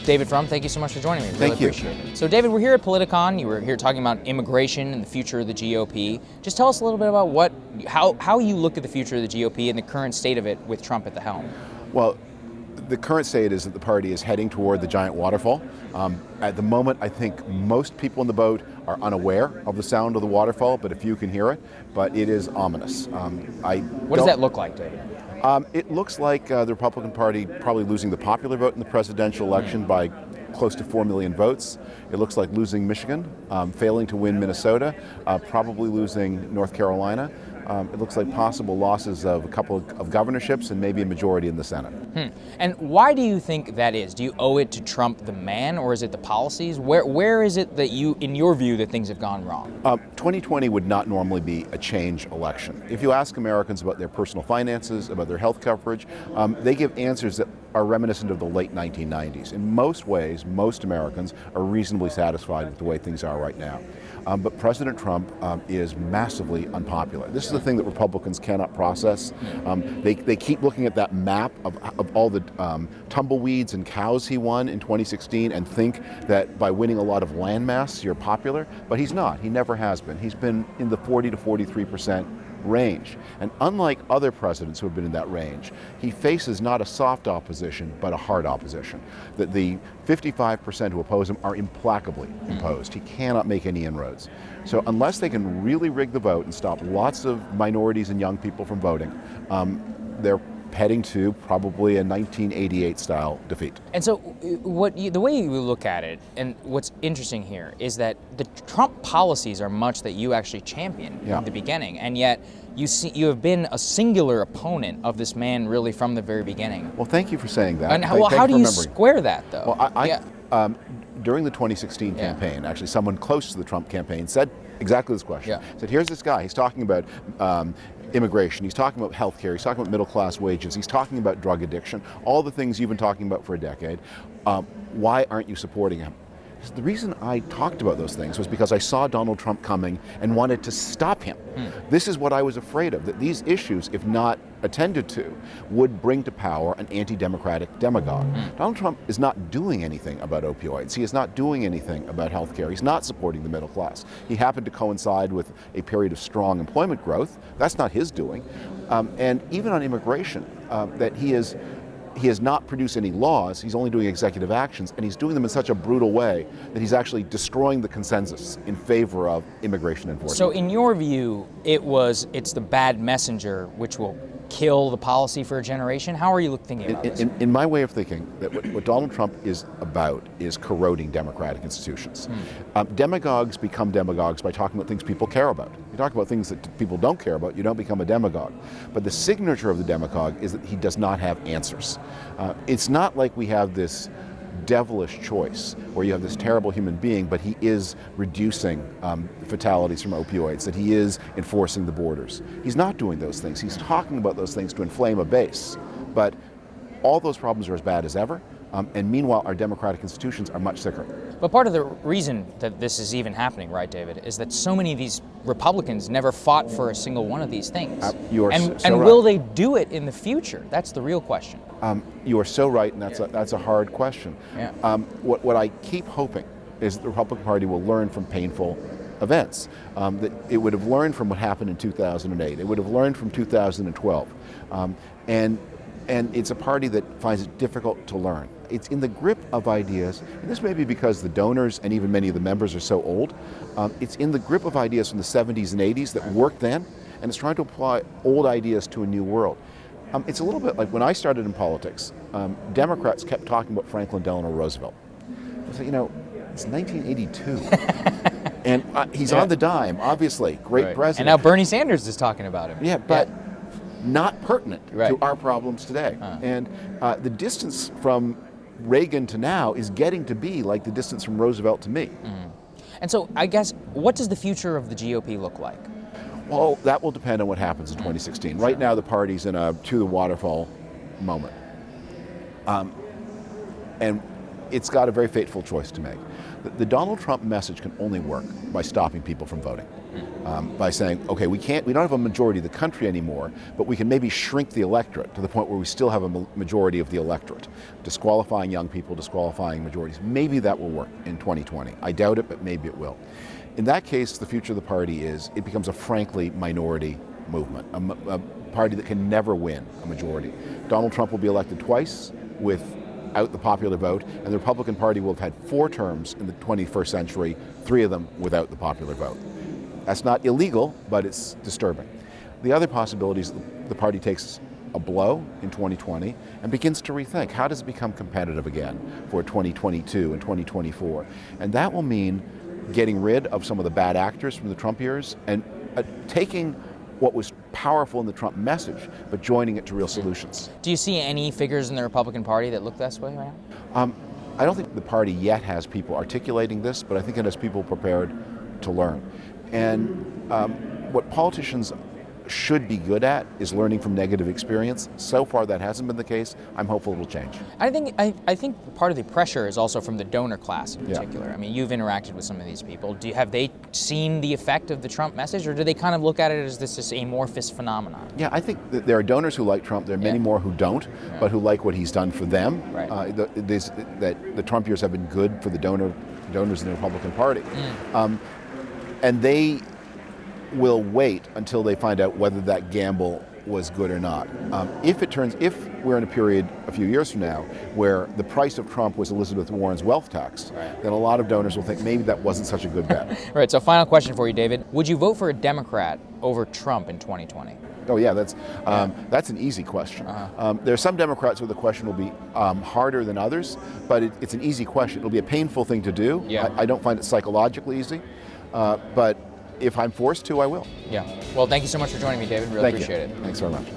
David Frum, thank you so much for joining me. Really Thank you. Appreciate it. So David, we're here at Politicon. You were here talking about immigration and the future of the GOP. Just tell us a little bit about how you look at the future of the GOP and the current state of it with Trump at the helm. Well, the current state is that the party is heading toward the giant waterfall. At the moment, I think most people in the boat are unaware of the sound of the waterfall, but a few can hear it. But it is ominous. What does that look like, David? It looks like the Republican Party probably losing the popular vote in the presidential election by close to 4 million votes. It looks like losing Michigan, failing to win Minnesota, probably losing North Carolina. It looks like possible losses of a couple of governorships and maybe a majority in the Senate. And why do you think that is? Do you owe it to Trump the man, or is it the policies? Where is it that in your view, that things have gone wrong? 2020 would not normally be a change election. If you ask Americans about their personal finances, about their health coverage, they give answers that are reminiscent of the late 1990s. In most ways, most Americans are reasonably satisfied with the way things are right now. But President Trump is massively unpopular. This is the thing that Republicans cannot process. They keep looking at that map of all the tumbleweeds and cows he won in 2016 and think that by winning a lot of landmass you're popular, but he's not. He never has been. He's been in the 40 to 43% range. And unlike other presidents who have been in that range, he faces not a soft opposition, but a hard opposition. That the 55% who oppose him are implacably opposed. He cannot make any inroads. So unless they can really rig the vote and stop lots of minorities and young people from voting, they're heading to probably a 1988-style defeat. And so the way you look at it, and what's interesting here, is that the Trump policies are much that you actually championed in the beginning, and yet you have been a singular opponent of this man really from the very beginning. Well, thank you for saying that. And how do you square that, though? Well, during the 2016 campaign, actually someone close to the Trump campaign said exactly this question. Said, here's this guy, he's talking about immigration, he's talking about healthcare, he's talking about middle-class wages, he's talking about drug addiction, all the things you've been talking about for a decade. Why aren't you supporting him? The reason I talked about those things was because I saw Donald Trump coming and wanted to stop him. This is what I was afraid of, that these issues, if not attended to, would bring to power an anti-democratic demagogue. Donald Trump is not doing anything about opioids. He is not doing anything about health care. He's not supporting the middle class. He happened to coincide with a period of strong employment growth. That's not his doing. And even on immigration, that he has not produced any laws, he's only doing executive actions, and he's doing them in such a brutal way that he's actually destroying the consensus in favor of immigration enforcement. So in your view, it's the bad messenger which will kill the policy for a generation? How are you thinking about this? In my way of thinking, that what Donald Trump is about is corroding democratic institutions. Demagogues become demagogues by talking about things people care about. You talk about things that people don't care about, you don't become a demagogue. But the signature of the demagogue is that he does not have answers. It's not like we have this devilish choice where you have this terrible human being, but he is reducing fatalities from opioids, that he is enforcing the borders. He's not doing those things. He's talking about those things to inflame a base. But all those problems are as bad as ever. And meanwhile, our democratic institutions are much sicker. But part of the reason that this is even happening, right, David, is that so many of these Republicans never fought for a single one of these things. And will they do it in the future? That's the real question. You are so right, and that's a hard question. What I keep hoping is that the Republican Party will learn from painful events. That it would have learned from what happened in 2008. It would have learned from 2012. And it's a party that finds it difficult to learn. It's in the grip of ideas, and this may be because the donors and even many of the members are so old. It's in the grip of ideas from the 70s and 80s that worked then, and it's trying to apply old ideas to a new world. It's a little bit like when I started in politics, Democrats kept talking about Franklin Delano Roosevelt. I said, it's 1982. And he's on the dime, obviously, great president. And now Bernie Sanders is talking about him. Yeah, but not pertinent to our problems today. And the distance from Reagan to now is getting to be like the distance from Roosevelt to me. And so I guess, what does the future of the GOP look like? Well, that will depend on what happens in 2016. Right now, the party's in a to-the-waterfall moment. And it's got a very fateful choice to make. The Donald Trump message can only work by stopping people from voting. by saying, okay, we don't have a majority of the country anymore, but we can maybe shrink the electorate to the point where we still have a majority of the electorate, disqualifying young people, disqualifying majorities. Maybe that will work in 2020. I doubt it, but maybe it will. In that case, the future of the party is it becomes a frankly minority movement, a party that can never win a majority. Donald Trump will be elected twice without the popular vote, and the Republican Party will have had 4 terms in the 21st century, 3 of them without the popular vote. That's not illegal, but it's disturbing. The other possibility is the party takes a blow in 2020 and begins to rethink, how does it become competitive again for 2022 and 2024? And that will mean getting rid of some of the bad actors from the Trump years and taking what was powerful in the Trump message, but joining it to real solutions. Do you see any figures in the Republican Party that look this way right now? I don't think the party yet has people articulating this, but I think it has people prepared to learn. And what politicians should be good at is learning from negative experience. So far that hasn't been the case. I'm hopeful it'll change. I think part of the pressure is also from the donor class in particular. Yeah. I mean, you've interacted with some of these people. Have they seen the effect of the Trump message, or do they kind of look at it as this amorphous phenomenon? Yeah, I think that there are donors who like Trump. There are many more who don't, but who like what he's done for them. Right. That the Trump years have been good for the donors in the Republican Party. And they will wait until they find out whether that gamble was good or not. If we're in a period a few years from now where the price of Trump was Elizabeth Warren's wealth tax, then a lot of donors will think maybe that wasn't such a good bet. Right, so final question for you, David. Would you vote for a Democrat over Trump in 2020? Oh yeah, that's an easy question. There are some Democrats where the question will be harder than others, but it's an easy question. It'll be a painful thing to do. Yeah. I don't find it psychologically easy, but if I'm forced to, I will. Yeah. Well, thank you so much for joining me, David. Really appreciate it. Thanks very much.